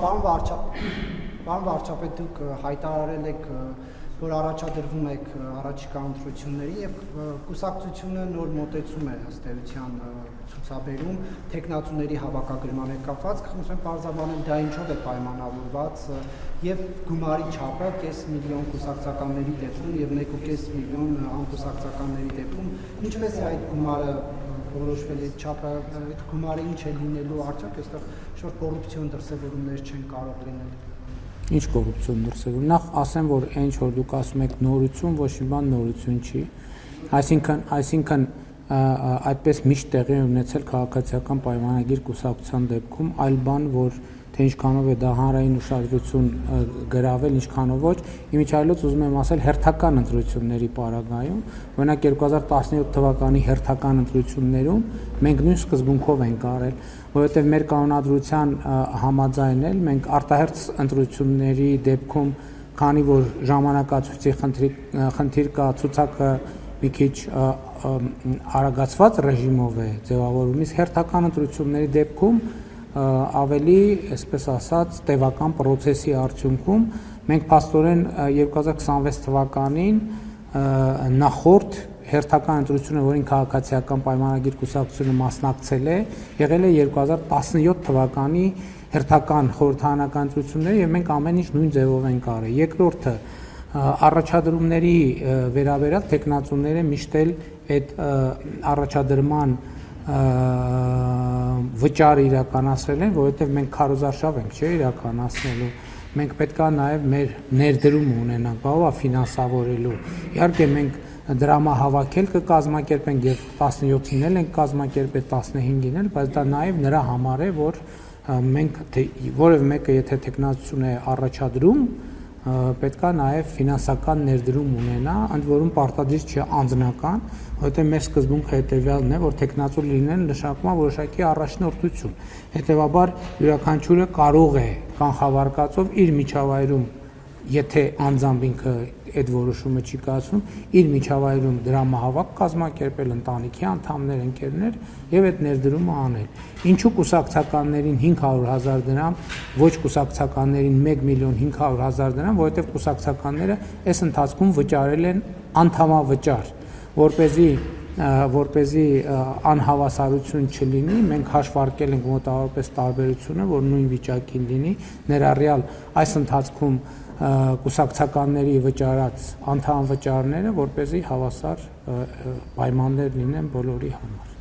Պարոն վարչապետ, դուք հայտարարել եք, որ առաջադրվում եք առաջիկա ընտրությունների եւ կուսակցությունը նոր մոտեցում է ըստ էության ցուցաբերում թեկնածուների հավաքագրման հետ կապված, խնդրում եմ պարզաբանել դա ինչով է պայմանավորված եւ գումարի չափը 500 միլիոն կուսակցականների դեպքում եւ 1.5 միլիոն անկուսակցականների դեպքում, ինչպես է այդ գումարը որոշվել է չափը, այդ գումարը ինչ է լինելու, արդյոք այստեղ շուտ կոռուպցիոն դրսևորումներ չեն կարող լինել։ Ինչ կոռուպցիոն դրսևորում։ Նախ ասեմ, որ այն ինչ որ դուք ասում եք նորություն, ոչ մի բան նորություն չի։ Այսինքն այդպես միշտ տեղի ունեցել քաղաքացիական պայմանագիր կուսակցության դեպքում, այլ բան, որ թե ինչքանով է դա հանրային ուշադրություն գրավել, ինչքանով ոչ, իմիջիայլոց ուզում եմ ասել հերթական ընտրությունների պարագայում, օրինակ 2017 թվականի հերթական ընտրություններում մենք նույն սկզբունքով ենք արել, որովհետև մեր կանոնադրության համաձայն էլ մենք արտահերթ ընտրությունների դեպքում, քանի որ ժամանակացույցի խնդիր կա, ցուցակը մի քիչ արագացված ռեժիմով է ձևավորվում, իսկ հերթական ընտրությունների դեպքում ավելի, այսպես ասած, տևական պրոցեսի արդյունքում մենք փաստորեն 2026 թվականին նախորդ հերթական ընտրությունը, որին քաղաքացիական պայմանագիր կուսակցությունը մասնակցել է, եղել է 2017 թվականի հերթական խորհրդարանական ընտրությունները եւ մենք ամեն ինչ նույն ձևով ենք արել։ Երկրորդը առաջադրումների վերաբերյալ տեխնացուները միշտ էլ այդ առաջադրման վճարը իրականացրել են, որովհետև մենք քարոզարշավ ենք իրականացնելու, մենք պետք է նաև մեր ներդրում ունենանք, բավական ֆինանսավորելու։ Իհարկե մենք դրամահավաքել կկազմակերպենք եւ 17-ին էլ ենք կազմակերպել 15-ին էլ, բայց դա նաև նրա համար է, որ մենք որևէ մեկը եթե տեխնացություն է առաջադրում, պետք է նաև ֆինանսական ներդրում ունենա, ընդ որում պարտադիր չէ անձնական, որովհետև մեր սկզբունքը հետևյալն է, որ տեխնացու լինելը նշանակում է որոշակի առաջնորդություն։ Հետևաբար յուրաքանչյուրը կարող է կանխավարկածով իր միջավայրում, եթե անձամբ ինքը այդ որոշումը չի կայացնում, իր միջավայրում դրամահավաք կազմակերպել ընտանիքի անդամներ, ընկերներ եւ այդ ներդրումը անել։ Ինչու կուսակցականներին 500,000 դրամ, ոչ կուսակցականներին 1.5 միլիոն դրամ, որովհետեւ կուսակցականները այս ընթացքում վճարել են անդամավճար, որպեսզի անհավասարություն չլինի, մենք հաշվարկել ենք մոտավորապես տարբերությունը, որ նույն վիճակին լինի, ներառյալ այս ընթացքում կուսակցականների վճարած անդամավճարները, որպեսզի հավասար պայմաններ լինեն բոլորի համար։